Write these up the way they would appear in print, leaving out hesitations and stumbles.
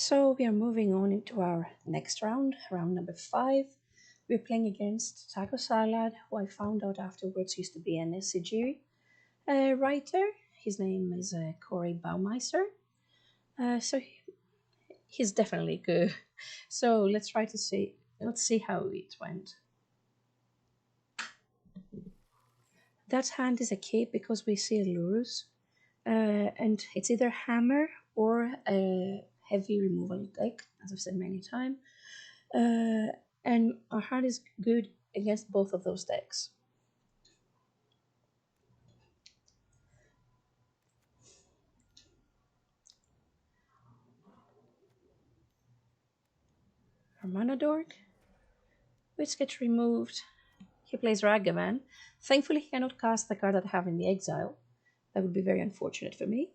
So we are moving on into our next round, round number 5. We're playing against Taco Salad, who I found out afterwards used to be an Ezuri writer. His name is Corey Baumeister. He's definitely good. So let's see how it went. That hand is a cape because we see allures, and it's either hammer or a heavy removal deck, as I've said many times. And our hand is good against both of those decks. Our mana dork, which gets removed. He plays Ragavan. Thankfully, he cannot cast the card that I have in the exile. That would be very unfortunate for me.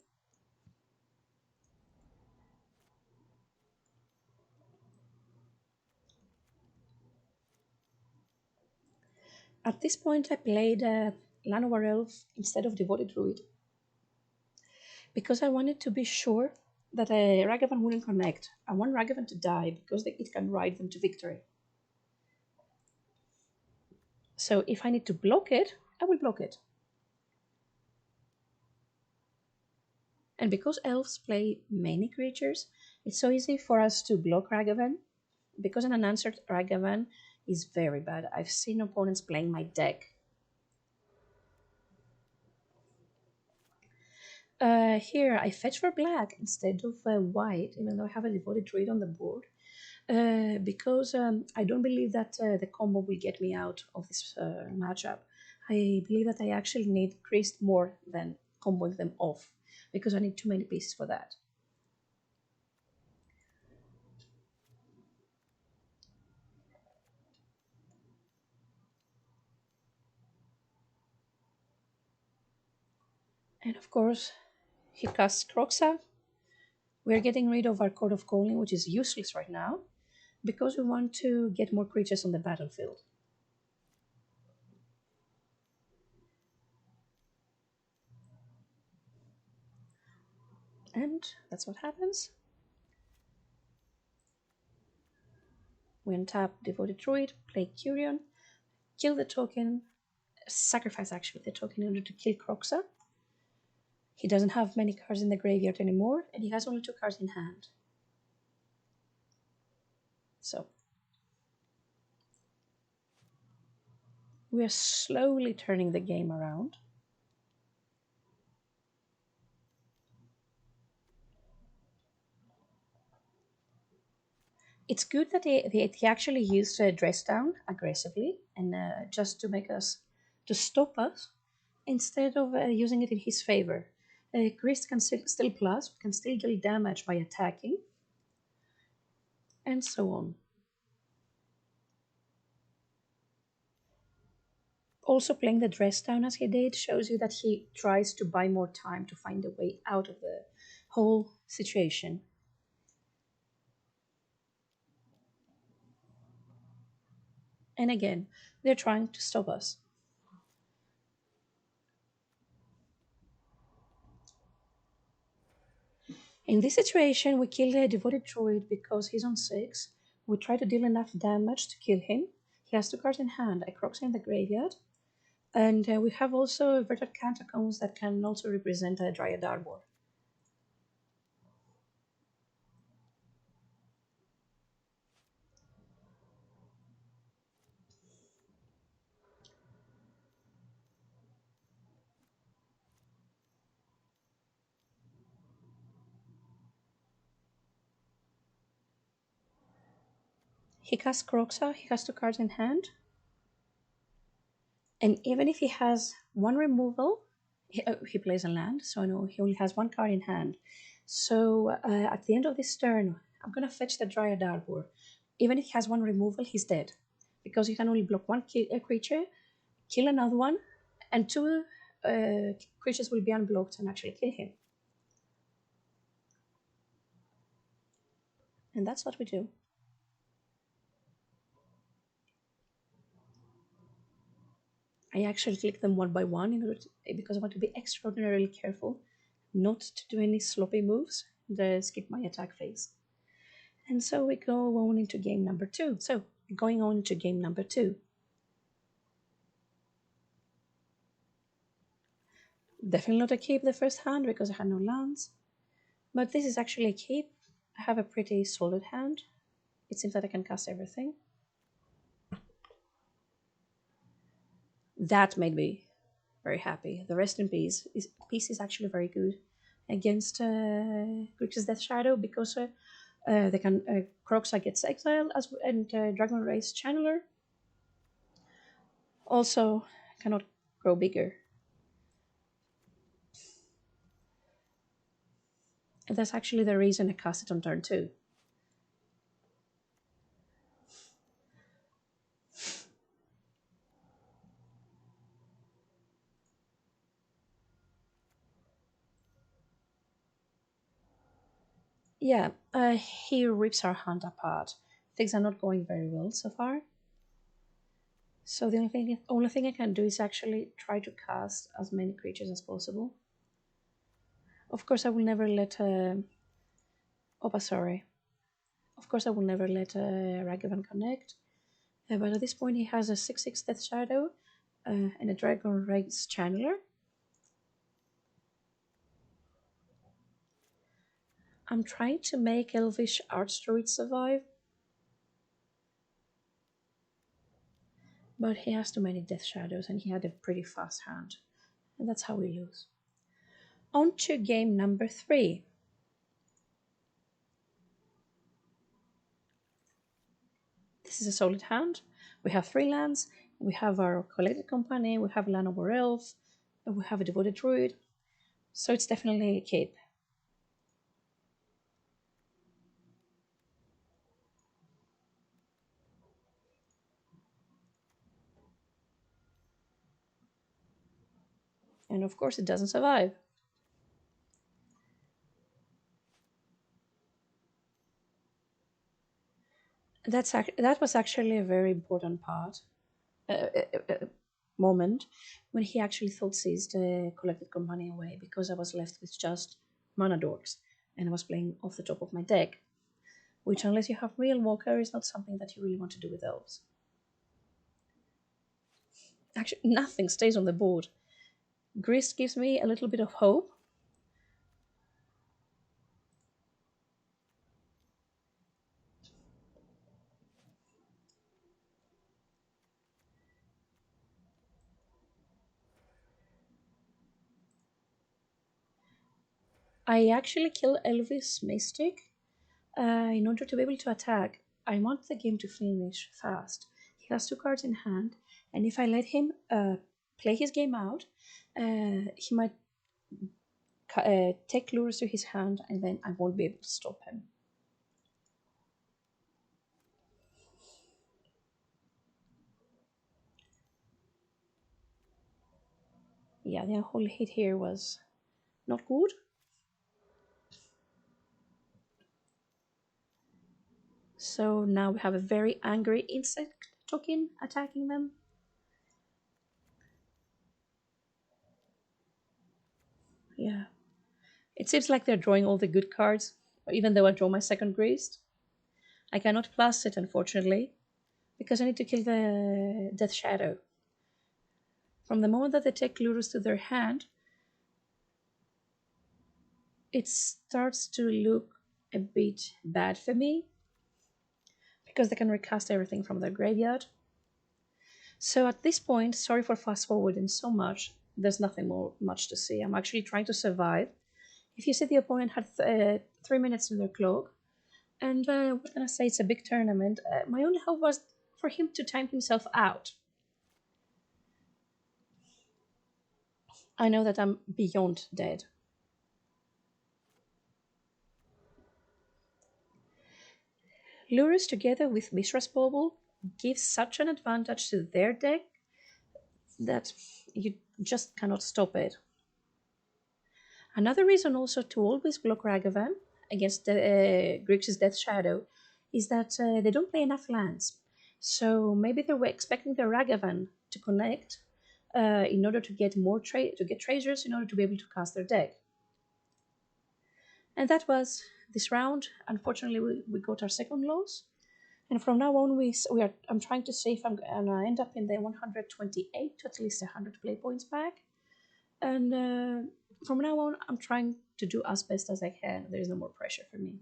At this point, I played Llanowar Elf instead of Devoted Druid because I wanted to be sure that Ragavan wouldn't connect. I want Ragavan to die because it can ride them to victory. So if I need to block it, I will block it. And because elves play many creatures, it's so easy for us to block Ragavan. Because an unanswered Ragavan is very bad. I've seen opponents playing my deck. Here I fetch for black instead of white, even though I have a Devoted Druid on the board. Because I don't believe that the combo will get me out of this matchup. I believe that I actually need Grist more than comboing them off, because I need too many pieces for that. And of course, he casts Kroxa. We're getting rid of our Chord of Calling, which is useless right now, because we want to get more creatures on the battlefield. And that's what happens. We untap Devoted Druid, play Curion, kill the token, sacrifice actually the token in order to kill Kroxa. He doesn't have many cards in the graveyard anymore, and he has only 2 cards in hand. So we are slowly turning the game around. It's good that he actually used Dress Down aggressively and just to make us, to stop us, instead of using it in his favor. Grist can still plus, can still deal damage by attacking, and so on. Also, playing the Dress Down as he did shows you that he tries to buy more time to find a way out of the whole situation. And again, they're trying to stop us. In this situation, we kill the Devoted Druid because he's on 6. We try to deal enough damage to kill him. He has 2 cards in hand, a Kroxa in the graveyard. And we have also Verted Catacombs that can also represent a Dryad Arbor. He casts Kroxa, he has 2 cards in hand. And even if he has 1 removal, he plays a land, so no, he only has 1 card in hand. So at the end of this turn, I'm going to fetch the Dryad Arbor. Even if he has 1 removal, he's dead. Because he can only block 1 creature, kill another one, and 2 creatures will be unblocked and actually kill him. And that's what we do. I actually click them one by one in order because I want to be extraordinarily careful not to do any sloppy moves and skip my attack phase. And so we go on into game number 2. So going on into game number 2. Definitely not a keep the first hand because I had no lands. But this is actually a keep. I have a pretty solid hand. It seems that I can cast everything. That made me very happy. The rest in peace is actually very good against Grixis Death Shadow because they can Kroxa gets exiled and Dragon Race Channeler also cannot grow bigger. And that's actually the reason I cast it on turn 2. Yeah, he rips our hand apart. Things are not going very well so far. So the only thing I can do is actually try to cast as many creatures as possible. Of course, I will never let. Sorry. Of course, I will never let Ragavan connect. But at this point, he has a 6/6 Death Shadow and a Dragon Race Channeler. I'm trying to make Elvish Archdruid survive, but he has too many Death Shadows and he had a pretty fast hand. And that's how we lose. On to game number 3. This is a solid hand. We have 3 lands. We have our Collected Company. We have Land of Elves. We have a Devoted Druid. So it's definitely a keep. And of course, it doesn't survive. That was actually a very important part, moment, when he actually thought seized the Collected Company away because I was left with just mana dorks and I was playing off the top of my deck, which, unless you have real Walker, is not something that you really want to do with elves. Actually, nothing stays on the board. Grist gives me a little bit of hope. I actually kill Elvis Mystic in order to be able to attack. I want the game to finish fast. He has 2 cards in hand, and if I let him play his game out, he might take lures to his hand, and then I won't be able to stop him. Yeah, the whole hit here was not good. So now we have a very angry insect token attacking them. Yeah. It seems like they're drawing all the good cards, even though I draw my second Grist. I cannot plus it, unfortunately, because I need to kill the Death Shadow. From the moment that they take Lurus to their hand, it starts to look a bit bad for me, because they can recast everything from their graveyard. So at this point, sorry for fast forwarding so much, there's nothing much to see. I'm actually trying to survive. If you see the opponent had 3 minutes in their clock, and what can I say, it's a big tournament, my only hope was for him to time himself out. I know that I'm beyond dead. Lurus together with Mishra's Bauble gives such an advantage to their deck that you just cannot stop it. Another reason also to always block Ragavan against the Grixis Death Shadow is that they don't play enough lands. So maybe they were expecting the Ragavan to connect in order to get more treasures in order to be able to cast their deck. And that was this round. Unfortunately, we got our second loss. And from now on, I'm trying to see if I'm gonna end up in the 128 to at least 100 play points back. And from now on, I'm trying to do as best as I can. There is no more pressure for me.